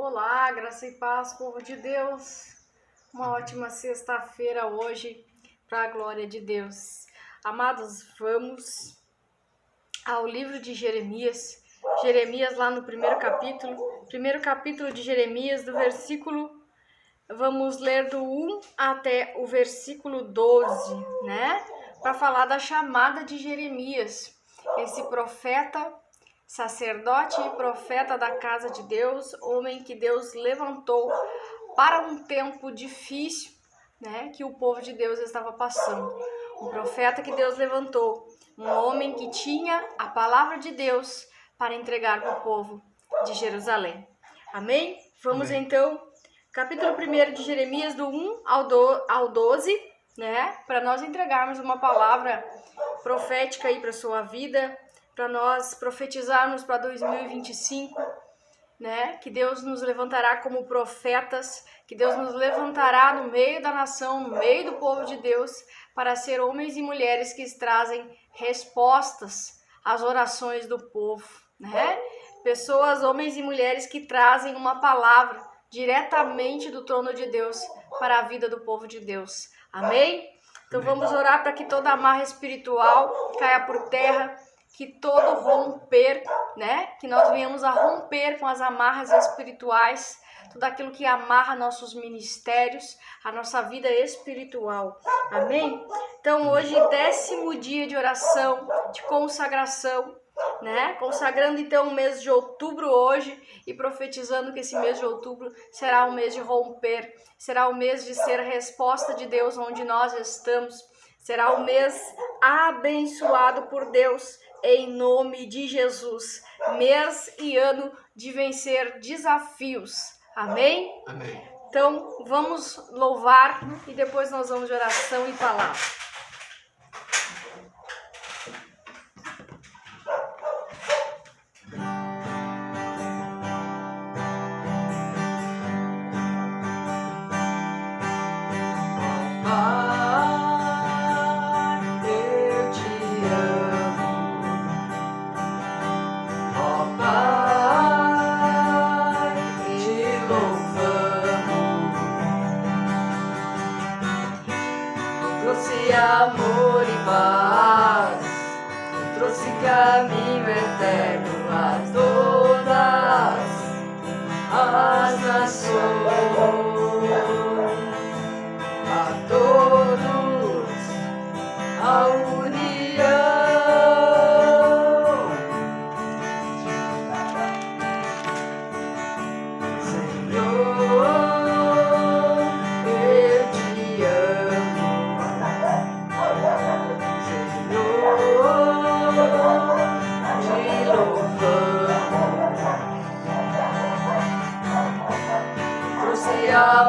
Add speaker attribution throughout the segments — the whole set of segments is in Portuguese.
Speaker 1: Olá, graça e paz, povo de Deus. Uma ótima sexta-feira hoje, para a glória de Deus. Amados, vamos ao livro de Jeremias. Jeremias lá no primeiro capítulo de Jeremias, vamos ler do 1 até o versículo 12, né? Para falar da chamada de Jeremias, esse profeta, sacerdote e profeta da casa de Deus, homem que Deus levantou para um tempo difícil, né, que o povo de Deus estava passando. Um profeta que Deus levantou, um homem que tinha a palavra de Deus para entregar para o povo de Jerusalém. Amém? Vamos então, capítulo 1 de Jeremias, do 1 ao 12, né, para nós entregarmos uma palavra profética aí para a sua vida, para nós profetizarmos para 2025, né? Que Deus nos levantará como profetas, que Deus nos levantará no meio da nação, no meio do povo de Deus, para ser homens e mulheres que trazem respostas às orações do povo, né? Pessoas, homens e mulheres que trazem uma palavra diretamente do trono de Deus para a vida do povo de Deus. Amém? Então vamos orar para que toda amarra espiritual caia por terra, que todo romper, né? Que nós venhamos a romper com as amarras espirituais, tudo aquilo que amarra nossos ministérios, a nossa vida espiritual. Amém? Então hoje, 10º dia de oração, de consagração, né? Consagrando então o mês de outubro hoje e profetizando que esse mês de outubro será um mês de romper, será o mês de ser a resposta de Deus onde nós estamos, será o mês abençoado por Deus em nome de Jesus, mês e ano de vencer desafios. Amém?
Speaker 2: Amém.
Speaker 1: Então vamos louvar e depois nós vamos de oração e palavra.
Speaker 3: Amor e paz, trouxe caminho eterno a todas as nações, a todos a união.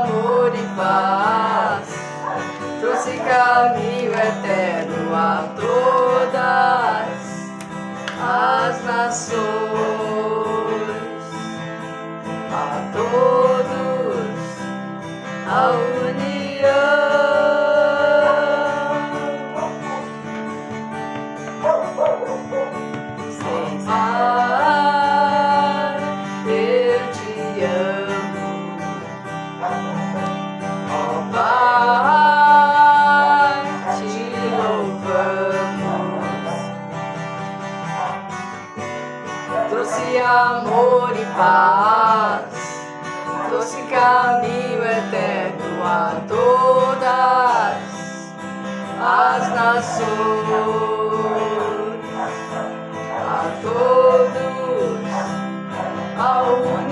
Speaker 3: Amor e paz, trouxe caminho eterno a todas as nações, a todos a união. Sem par, eu te amo. Ó Pai, te louvamos. Trouxe amor e paz, trouxe caminho eterno a todas as nações, a todos a união.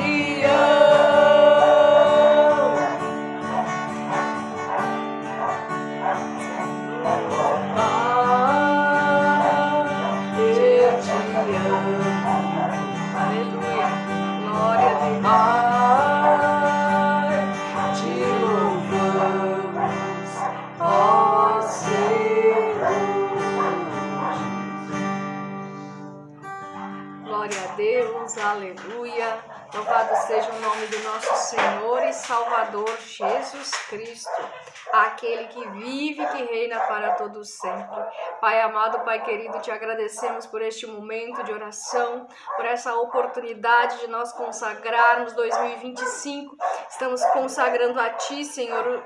Speaker 1: louvado seja o nome do nosso Senhor e Salvador Jesus Cristo, aquele que vive e que reina para todo sempre. Pai amado, Pai querido, te agradecemos por este momento de oração, por essa oportunidade de nós consagrarmos 2025. Estamos consagrando a Ti, Senhor,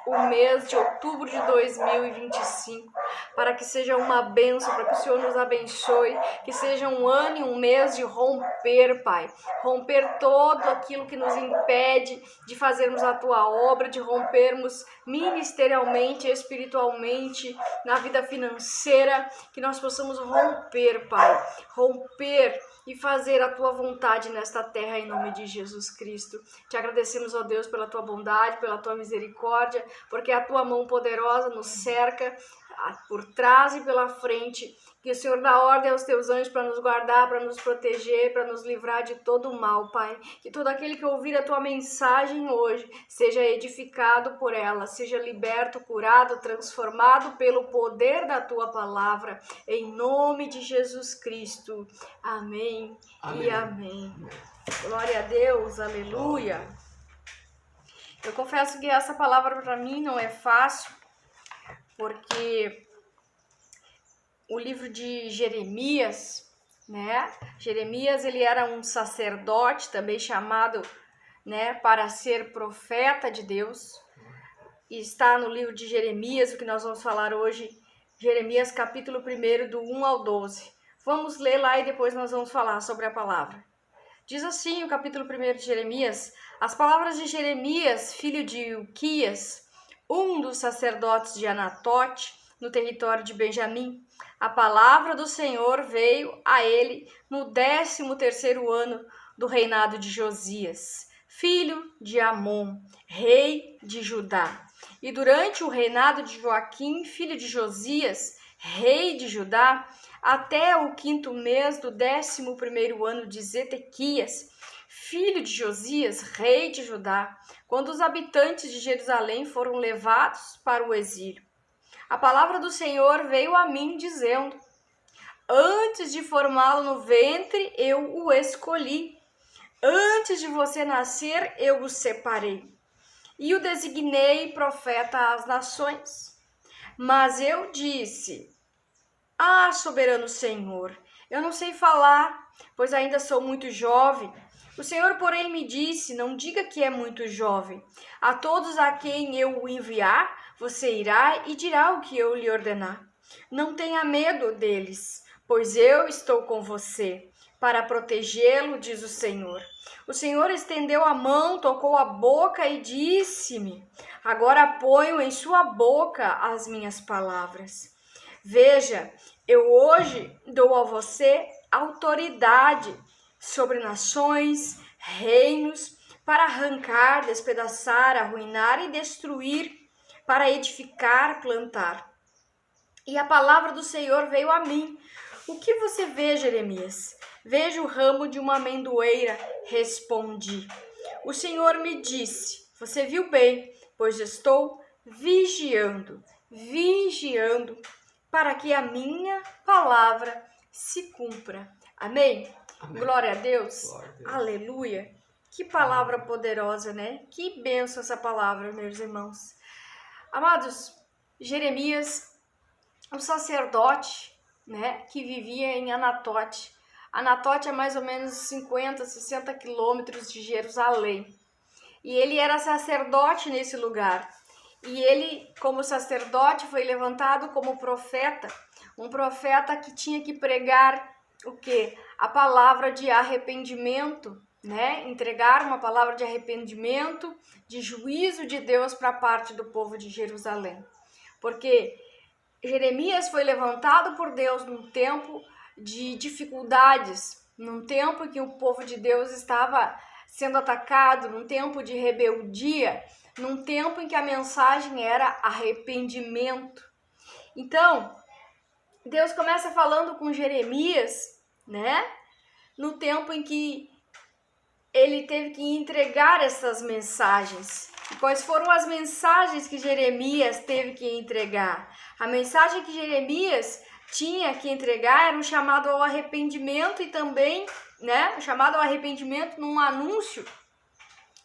Speaker 1: o mês de outubro de 2025, para que seja uma bênção, para que o Senhor nos abençoe, que seja um ano e um mês de romper, Pai, romper todo aquilo que nos impede de fazermos a Tua obra, de rompermos ministerialmente, espiritualmente, na vida financeira, que nós possamos romper, Pai, romper e fazer a Tua vontade nesta terra, em nome de Jesus Cristo. Te agradecemos, ó Deus, pela Tua bondade, pela Tua misericórdia, porque a Tua mão poderosa nos cerca por trás e pela frente. Que o Senhor dá ordem aos Teus anjos para nos guardar, para nos proteger, para nos livrar de todo o mal, Pai. Que todo aquele que ouvir a Tua mensagem hoje seja edificado por ela, seja liberto, curado, transformado pelo poder da Tua palavra, em nome de Jesus Cristo. Amém, amém. E amém. Glória a Deus, aleluia. Eu confesso que essa palavra para mim não é fácil, porque o livro de Jeremias, né? Jeremias, ele era um sacerdote, também chamado, né, para ser profeta de Deus. E está no livro de Jeremias, o que nós vamos falar hoje, Jeremias capítulo 1, do 1 ao 12. Vamos ler lá e depois nós vamos falar sobre a palavra. Diz assim o capítulo 1 de Jeremias: as palavras de Jeremias, filho de Ilquias, um dos sacerdotes de Anatote, no território de Benjamim. A palavra do Senhor veio a ele no 13º ano do reinado de Josias, filho de Amon, rei de Judá. E durante o reinado de Joaquim, filho de Josias, rei de Judá, até o 5º mês do 11º ano de Zedequias, filho de Josias, rei de Judá, quando os habitantes de Jerusalém foram levados para o exílio. A palavra do Senhor veio a mim dizendo: antes de formá-lo no ventre, eu o escolhi. Antes de você nascer, eu o separei. E o designei profeta às nações. Mas eu disse: ah, soberano Senhor, eu não sei falar, pois ainda sou muito jovem. O Senhor, porém, me disse: não diga que é muito jovem. A todos a quem eu o enviar, você irá e dirá o que eu lhe ordenar. Não tenha medo deles, pois eu estou com você, para protegê-lo, diz o Senhor. O Senhor estendeu a mão, tocou a boca e disse-me: agora ponho em sua boca as minhas palavras. Veja, eu hoje dou a você autoridade sobre nações, reinos, para arrancar, despedaçar, arruinar e destruir, para edificar, plantar. E a palavra do Senhor veio a mim. O que você vê, Jeremias? Vejo o ramo de uma amendoeira, respondi. O Senhor me disse: você viu bem, pois estou vigiando, para que a minha palavra se cumpra. Amém? Amém. Glória a Deus. Glória a Deus. Aleluia. Que palavra poderosa, né? Que bênção essa palavra, meus irmãos. Amados, Jeremias, um sacerdote, né, que vivia em Anatote. Anatote é mais ou menos 50, 60 quilômetros de Jerusalém. E ele era sacerdote nesse lugar. E ele, como sacerdote, foi levantado como profeta. Um profeta que tinha que pregar o quê? A palavra de arrependimento, né? Entregar uma palavra de arrependimento, de juízo de Deus para a parte do povo de Jerusalém. Porque Jeremias foi levantado por Deus num tempo de dificuldades, num tempo em que o povo de Deus estava sendo atacado, num tempo de rebeldia, num tempo em que a mensagem era arrependimento. Então, Deus começa falando com Jeremias, né? No tempo em que ele teve que entregar essas mensagens. E quais foram as mensagens que Jeremias teve que entregar? A mensagem que Jeremias tinha que entregar era um chamado ao arrependimento e também né, chamado ao arrependimento num anúncio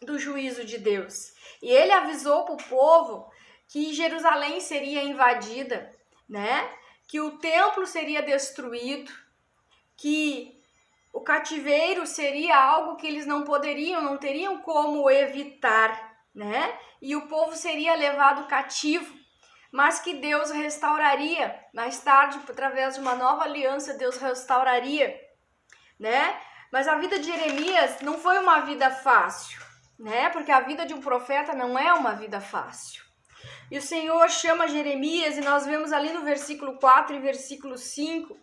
Speaker 1: do juízo de Deus. E ele avisou para o povo que Jerusalém seria invadida, né, que o templo seria destruído, que o cativeiro seria algo que eles não teriam como evitar, né? E o povo seria levado cativo, mas que Deus restauraria. Mais tarde, através de uma nova aliança, Deus restauraria, né? Mas a vida de Jeremias não foi uma vida fácil, né? Porque a vida de um profeta não é uma vida fácil. E o Senhor chama Jeremias, e nós vemos ali no versículo 4 e versículo 5,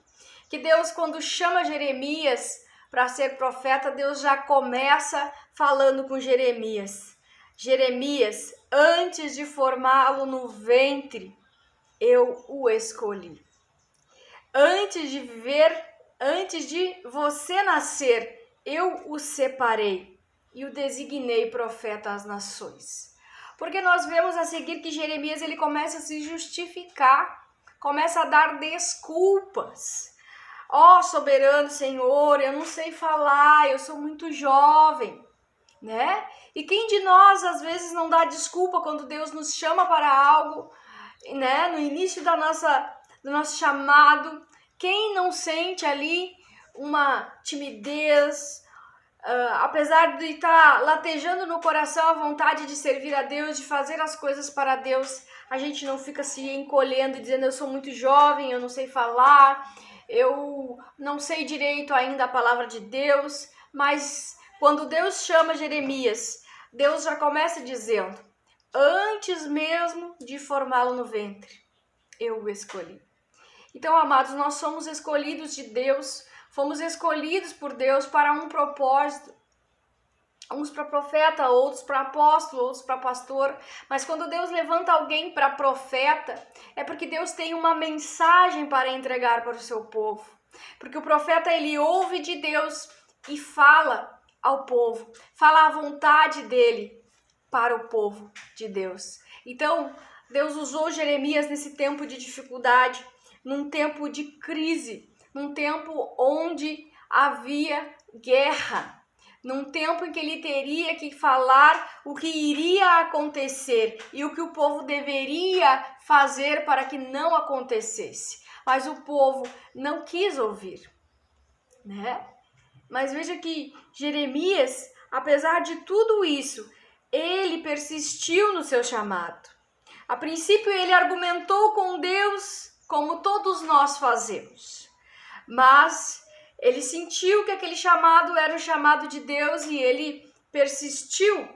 Speaker 1: que Deus, quando chama Jeremias para ser profeta, Deus já começa falando com Jeremias. Jeremias, antes de formá-lo no ventre, eu o escolhi. Antes de você nascer, eu o separei e o designei profeta às nações. Porque nós vemos a seguir que Jeremias ele começa a se justificar, começa a dar desculpas. Ó, soberano Senhor, eu não sei falar, eu sou muito jovem, né? E quem de nós às vezes não dá desculpa quando Deus nos chama para algo, né? No início do nosso chamado, quem não sente ali uma timidez, apesar de estar latejando no coração a vontade de servir a Deus, de fazer as coisas para Deus, a gente não fica se encolhendo e dizendo eu sou muito jovem, eu não sei falar, eu não sei direito ainda a palavra de Deus. Mas quando Deus chama Jeremias, Deus já começa dizendo, antes mesmo de formá-lo no ventre, eu o escolhi. Então, amados, nós somos escolhidos de Deus, fomos escolhidos por Deus para um propósito. Uns para profeta, outros para apóstolo, outros para pastor. Mas quando Deus levanta alguém para profeta, é porque Deus tem uma mensagem para entregar para o seu povo. Porque o profeta, ele ouve de Deus e fala ao povo, fala a vontade dele para o povo de Deus. Então, Deus usou Jeremias nesse tempo de dificuldade, num tempo de crise, num tempo onde havia guerra, num tempo em que ele teria que falar o que iria acontecer e o que o povo deveria fazer para que não acontecesse. Mas o povo não quis ouvir, né? Mas veja que Jeremias, apesar de tudo isso, ele persistiu no seu chamado. A princípio ele argumentou com Deus, como todos nós fazemos, mas ele sentiu que aquele chamado era o chamado de Deus e ele persistiu.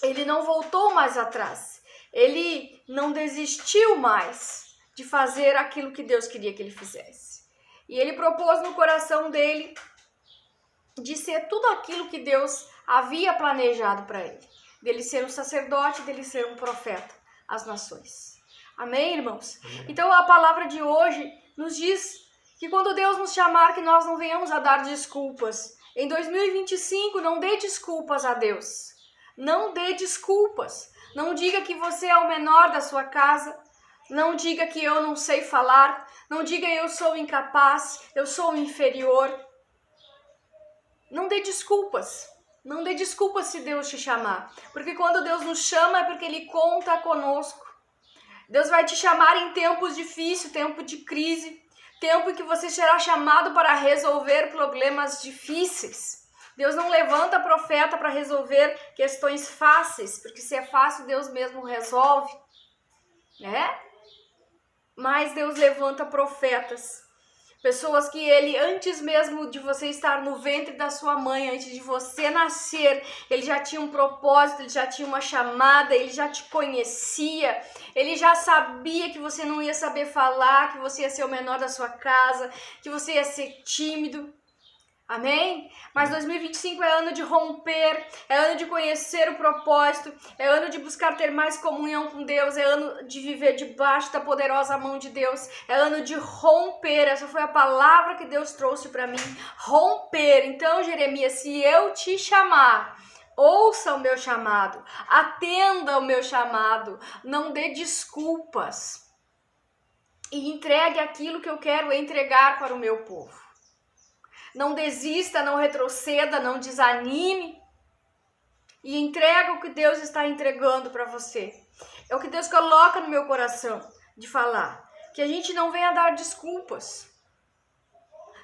Speaker 1: Ele não voltou mais atrás. Ele não desistiu mais de fazer aquilo que Deus queria que ele fizesse. E ele propôs no coração dele de ser tudo aquilo que Deus havia planejado para ele. Dele ser um sacerdote, dele ser um profeta às nações. Amém, irmãos? Amém. Então a palavra de hoje nos diz que quando Deus nos chamar, que nós não venhamos a dar desculpas. Em 2025, não dê desculpas a Deus. Não dê desculpas. Não diga que você é o menor da sua casa. Não diga que eu não sei falar. Não diga eu sou incapaz, eu sou inferior. Não dê desculpas. Não dê desculpas se Deus te chamar. Porque quando Deus nos chama é porque Ele conta conosco. Deus vai te chamar em tempos difíceis, tempo de crise. Tempo em que você será chamado para resolver problemas difíceis. Deus não levanta profeta para resolver questões fáceis, porque se é fácil, Deus mesmo resolve, né? Mas Deus levanta profetas, pessoas que ele, antes mesmo de você estar no ventre da sua mãe, antes de você nascer, ele já tinha um propósito, ele já tinha uma chamada, ele já te conhecia, ele já sabia que você não ia saber falar, que você ia ser o menor da sua casa, que você ia ser tímido. Amém? Mas 2025 é ano de romper, é ano de conhecer o propósito, é ano de buscar ter mais comunhão com Deus, é ano de viver debaixo da poderosa mão de Deus, é ano de romper. Essa foi a palavra que Deus trouxe para mim, romper. Então, Jeremias, se eu te chamar, ouça o meu chamado, atenda o meu chamado, não dê desculpas e entregue aquilo que eu quero entregar para o meu povo. Não desista, não retroceda, não desanime. E entrega o que Deus está entregando para você. É o que Deus coloca no meu coração de falar. Que a gente não venha dar desculpas,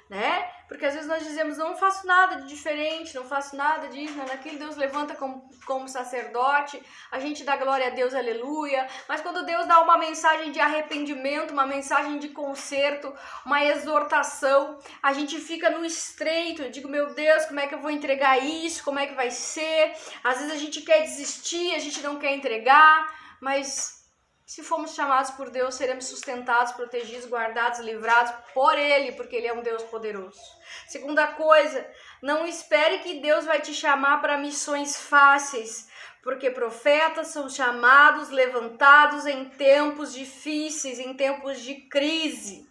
Speaker 1: né? Porque às vezes nós dizemos, não faço nada de diferente, não faço nada disso, nada daquilo. Deus levanta como sacerdote, a gente dá glória a Deus, aleluia. Mas quando Deus dá uma mensagem de arrependimento, uma mensagem de conserto, uma exortação, a gente fica no estreito. Eu digo, meu Deus, como é que eu vou entregar isso? Como é que vai ser? Às vezes a gente quer desistir, a gente não quer entregar, mas se formos chamados por Deus, seremos sustentados, protegidos, guardados, livrados por Ele, porque Ele é um Deus poderoso. Segunda coisa, não espere que Deus vai te chamar para missões fáceis, porque profetas são chamados, levantados em tempos difíceis, em tempos de crise,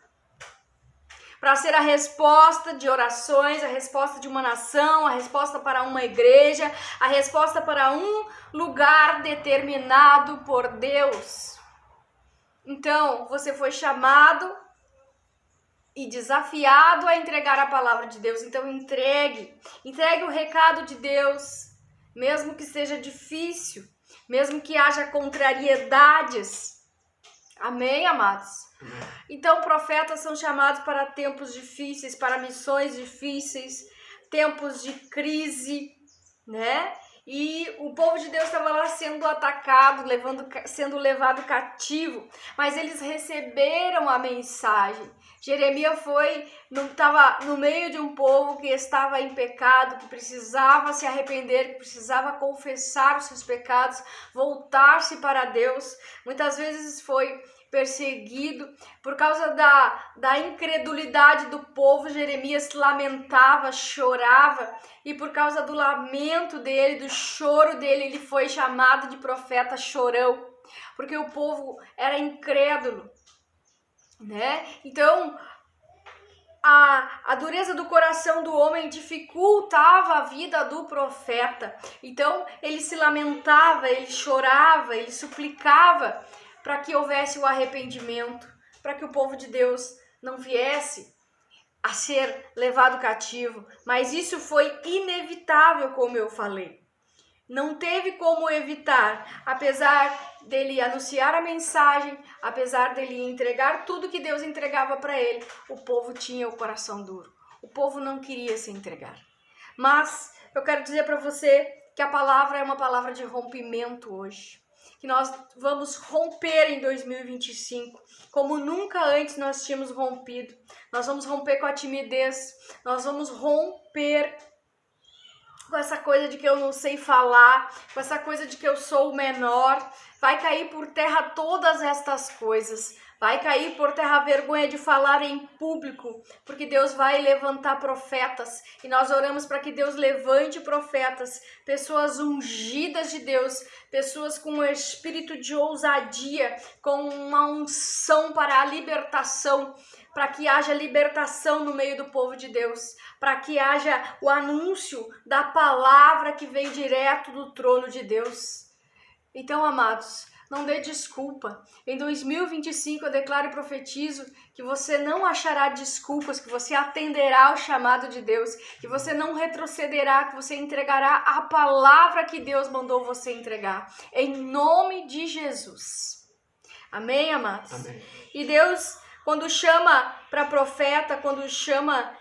Speaker 1: para ser a resposta de orações, a resposta de uma nação, a resposta para uma igreja, a resposta para um lugar determinado por Deus. Então, você foi chamado e desafiado a entregar a palavra de Deus. Então, entregue o recado de Deus, mesmo que seja difícil, mesmo que haja contrariedades. Amém, amados? Então, profetas são chamados para tempos difíceis, para missões difíceis, tempos de crise, né? E o povo de Deus estava lá sendo atacado, sendo levado cativo, mas eles receberam a mensagem. Jeremias estava no meio de um povo que estava em pecado, que precisava se arrepender, que precisava confessar os seus pecados, voltar-se para Deus. Muitas vezes foi perseguido por causa da incredulidade do povo. Jeremias lamentava, chorava, e por causa do lamento dele, do choro dele, ele foi chamado de profeta chorão, porque o povo era incrédulo, né? Então a dureza do coração do homem dificultava a vida do profeta. Então ele se lamentava, ele chorava, ele suplicava para que houvesse o arrependimento, para que o povo de Deus não viesse a ser levado cativo. Mas isso foi inevitável, como eu falei. Não teve como evitar, apesar dele anunciar a mensagem, apesar dele entregar tudo que Deus entregava para ele, o povo tinha o coração duro. O povo não queria se entregar. Mas eu quero dizer para você que a palavra é uma palavra de rompimento hoje. Que nós vamos romper em 2025, como nunca antes nós tínhamos rompido. Nós vamos romper com a timidez, nós vamos romper com essa coisa de que eu não sei falar, com essa coisa de que eu sou o menor. Vai cair por terra todas estas coisas. Vai cair por terra a vergonha de falar em público, porque Deus vai levantar profetas. E nós oramos para que Deus levante profetas, pessoas ungidas de Deus, pessoas com um espírito de ousadia, com uma unção para a libertação, para que haja libertação no meio do povo de Deus, para que haja o anúncio da palavra que vem direto do trono de Deus. Então, amados, não dê desculpa. Em 2025 eu declaro e profetizo que você não achará desculpas, que você atenderá ao chamado de Deus, que você não retrocederá, que você entregará a palavra que Deus mandou você entregar. Em nome de Jesus. Amém, amados?
Speaker 3: Amém.
Speaker 1: E Deus, quando chama para profeta, quando chama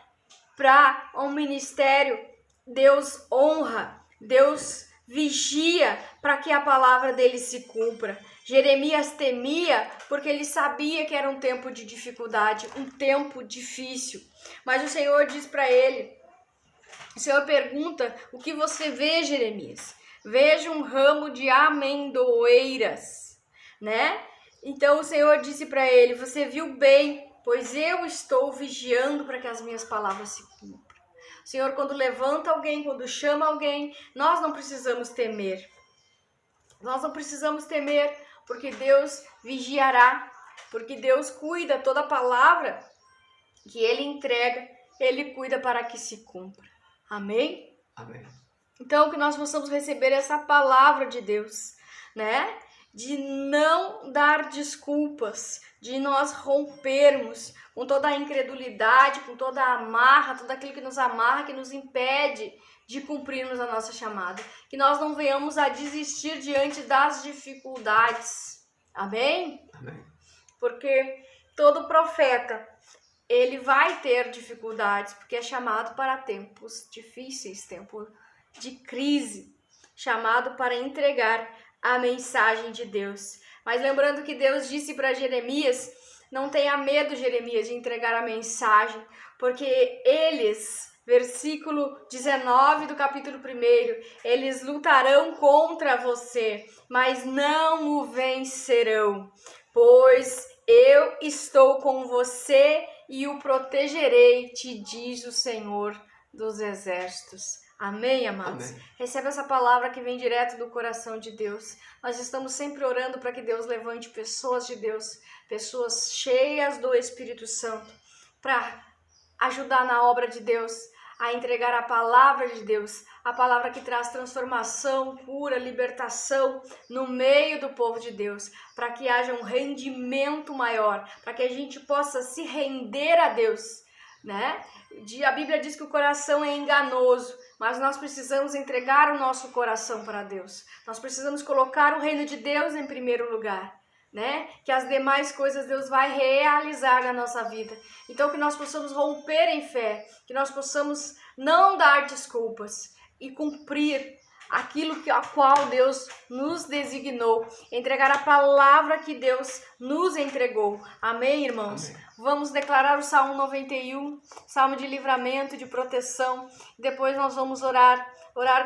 Speaker 1: para um ministério, Deus honra, Deus vigia para que a palavra dele se cumpra. Jeremias temia porque ele sabia que era um tempo de dificuldade, um tempo difícil. Mas o Senhor diz para ele, o Senhor pergunta, o que você vê, Jeremias? Vejo um ramo de amendoeiras, né? Então o Senhor disse para ele, você viu bem, pois eu estou vigiando para que as minhas palavras se cumpram. O Senhor, quando levanta alguém, quando chama alguém, nós não precisamos temer. Nós não precisamos temer, porque Deus vigiará, porque Deus cuida toda a palavra que Ele entrega, Ele cuida para que se cumpra. Amém?
Speaker 3: Amém.
Speaker 1: Então, que nós possamos receber essa palavra de Deus, né? de não dar desculpas, de nós rompermos com toda a incredulidade, com toda a amarra, tudo aquilo que nos amarra, que nos impede de cumprirmos a nossa chamada. Que nós não venhamos a desistir diante das dificuldades. Amém?
Speaker 3: Amém.
Speaker 1: Porque todo profeta, ele vai ter dificuldades, porque é chamado para tempos difíceis, tempo de crise, chamado para entregar a mensagem de Deus. Mas lembrando que Deus disse para Jeremias, não tenha medo, Jeremias, de entregar a mensagem, porque eles, versículo 19 do capítulo 1, eles lutarão contra você, mas não o vencerão, pois eu estou com você e o protegerei, te diz o Senhor dos Exércitos. Amém, amados?
Speaker 3: Amém.
Speaker 1: Recebe essa palavra que vem direto do coração de Deus. Nós estamos sempre orando para que Deus levante pessoas de Deus, pessoas cheias do Espírito Santo, para ajudar na obra de Deus, a entregar a palavra de Deus, a palavra que traz transformação, cura, libertação no meio do povo de Deus, para que haja um rendimento maior, para que a gente possa se render a Deus, né? A Bíblia diz que o coração é enganoso, mas nós precisamos entregar o nosso coração para Deus. Nós precisamos colocar o reino de Deus em primeiro lugar, né? Que as demais coisas Deus vai realizar na nossa vida. Então que nós possamos romper em fé, que nós possamos não dar desculpas e cumprir aquilo a qual Deus nos designou, entregar a palavra que Deus nos entregou. Amém, irmãos?
Speaker 3: Amém.
Speaker 1: Vamos declarar o Salmo 91, Salmo de livramento, de proteção. Depois nós vamos orar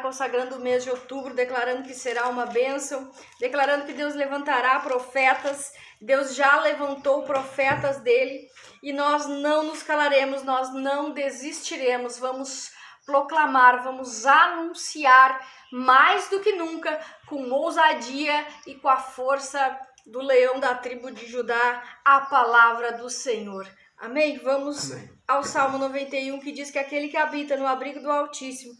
Speaker 1: consagrando o mês de outubro, declarando que será uma bênção, declarando que Deus levantará profetas. Deus já levantou profetas dele e nós não nos calaremos, nós não desistiremos. Vamos proclamar, vamos anunciar mais do que nunca, com ousadia e com a força do leão da tribo de Judá, a palavra do Senhor. Amém? Vamos ao Salmo 91, que diz que aquele que habita no abrigo do Altíssimo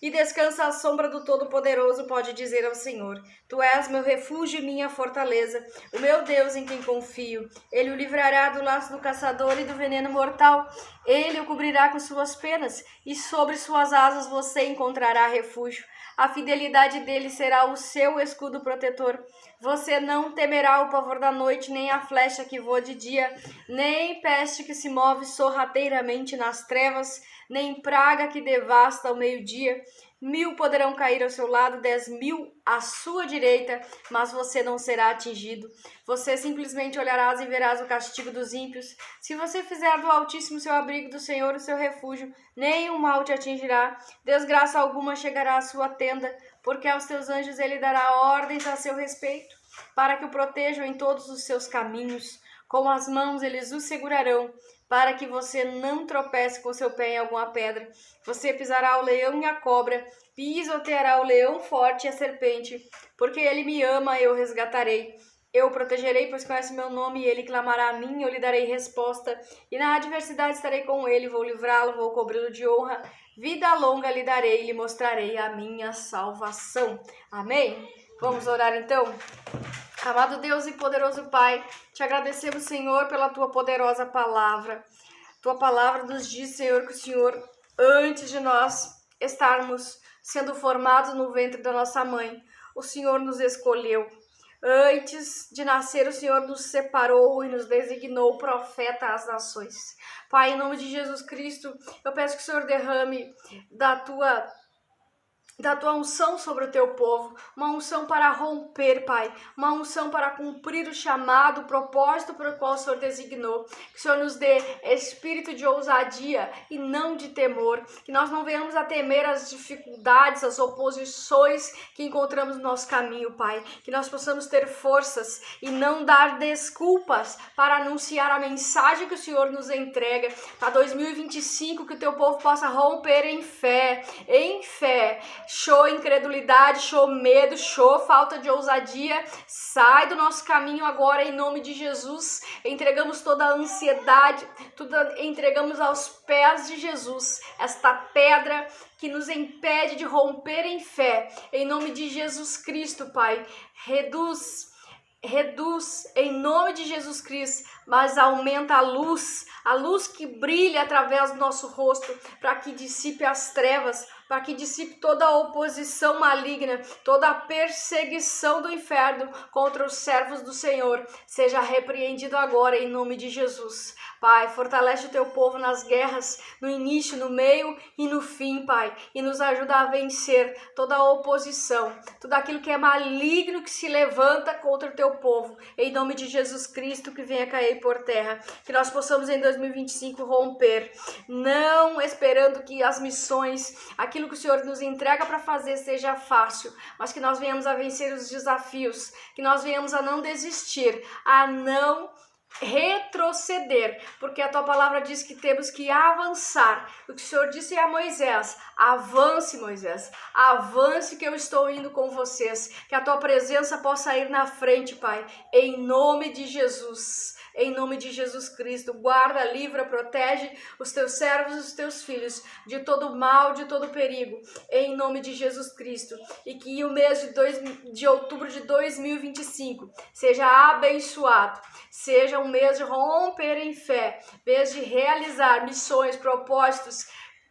Speaker 1: e descansa à sombra do Todo-Poderoso pode dizer ao Senhor: Tu és meu refúgio e minha fortaleza, o meu Deus em quem confio. Ele o livrará do laço do caçador e do veneno mortal. Ele o cobrirá com suas penas e sobre suas asas você encontrará refúgio. A fidelidade dele será o seu escudo protetor. Você não temerá o pavor da noite, nem a flecha que voa de dia, nem peste que se move sorrateiramente nas trevas, nem praga que devasta ao meio-dia. 1000 poderão cair ao seu lado, 10.000 à sua direita, mas você não será atingido. Você simplesmente olharás e verás o castigo dos ímpios. Se você fizer do Altíssimo seu abrigo, do Senhor o seu refúgio, nenhum mal te atingirá. Desgraça alguma chegará à sua tenda, porque aos teus anjos ele dará ordens a seu respeito, para que o protejam em todos os seus caminhos. Com as mãos eles o segurarão, para que você não tropece com seu pé em alguma pedra. Você pisará o leão e a cobra, pisoteará o leão forte e a serpente, porque ele me ama, eu resgatarei. Eu o protegerei, pois conhece meu nome, e ele clamará a mim, eu lhe darei resposta. E na adversidade estarei com ele, vou livrá-lo, vou cobri-lo de honra. Vida longa lhe darei, e lhe mostrarei a minha salvação. Amém? Vamos orar então? Amado Deus e poderoso Pai, te agradecemos, Senhor, pela tua poderosa palavra. Tua palavra nos diz, Senhor, que o Senhor, antes de nós estarmos sendo formados no ventre da nossa mãe, o Senhor nos escolheu. Antes de nascer, o Senhor nos separou e nos designou profeta às nações. Pai, em nome de Jesus Cristo, eu peço que o Senhor derrame da tua unção sobre o teu povo, uma unção para romper, Pai, uma unção para cumprir o chamado, o propósito para o qual o Senhor designou. Que o Senhor nos dê espírito de ousadia e não de temor, que nós não venhamos a temer as dificuldades, as oposições que encontramos no nosso caminho, Pai, que nós possamos ter forças e não dar desculpas para anunciar a mensagem que o Senhor nos entrega para 2025, que o teu povo possa romper em fé, show incredulidade, show medo, show falta de ousadia, sai do nosso caminho agora em nome de Jesus. Entregamos toda a ansiedade, entregamos aos pés de Jesus esta pedra que nos impede de romper em fé, em nome de Jesus Cristo, Pai. Reduz reduz em nome de Jesus Cristo, mas aumenta a luz que brilha através do nosso rosto, para que dissipe as trevas, para que dissipe toda a oposição maligna, toda a perseguição do inferno contra os servos do Senhor, seja repreendido agora em nome de Jesus. Pai, fortalece o teu povo nas guerras, no início, no meio e no fim, Pai, e nos ajuda a vencer toda a oposição, tudo aquilo que é maligno que se levanta contra o teu povo, em nome de Jesus Cristo, que venha cair por terra, que nós possamos em 2025 romper, não esperando que as missões, aquilo que o Senhor nos entrega para fazer seja fácil, mas que nós venhamos a vencer os desafios, que nós venhamos a não desistir, a não retroceder, porque a tua palavra diz que temos que avançar. O que o Senhor disse a Moisés: avance, Moisés, avance, que eu estou indo com vocês, que a tua presença possa ir na frente, Pai, em nome de Jesus. Em nome de Jesus Cristo, guarda, livra, protege os teus servos e os teus filhos de todo mal, de todo perigo, em nome de Jesus Cristo. E que o mês de outubro de 2025 seja abençoado, seja um mês de romper em fé, mês de realizar missões, propósitos,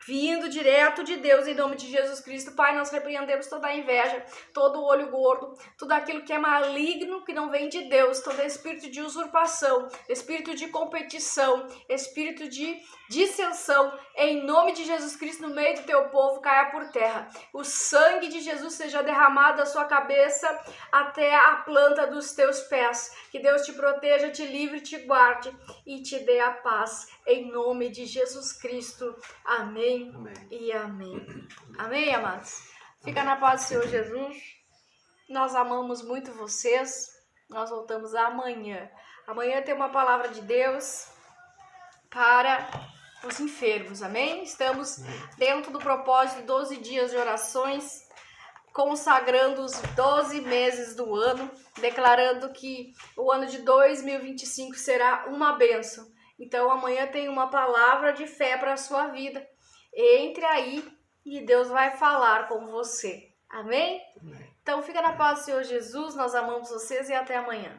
Speaker 1: vindo direto de Deus, em nome de Jesus Cristo. Pai, nós repreendemos toda a inveja, todo o olho gordo, tudo aquilo que é maligno, que não vem de Deus, todo espírito de usurpação, espírito de competição, espírito de dissensão, em nome de Jesus Cristo, no meio do teu povo, caia por terra. O sangue de Jesus seja derramado da sua cabeça até a planta dos teus pés. Que Deus te proteja, te livre, te guarde e te dê a paz, em nome de Jesus Cristo. Amém, amém. E amém. Amém, amados? Fica na paz do Senhor Jesus. Nós amamos muito vocês. Nós voltamos amanhã. Amanhã tem uma palavra de Deus para os enfermos, amém? Estamos dentro do propósito de 12 dias de orações, consagrando os 12 meses do ano, declarando que o ano de 2025 será uma bênção. Então amanhã tem uma palavra de fé para a sua vida. Entre aí e Deus vai falar com você, amém? Então fica na paz do Senhor Jesus, nós amamos vocês e até amanhã.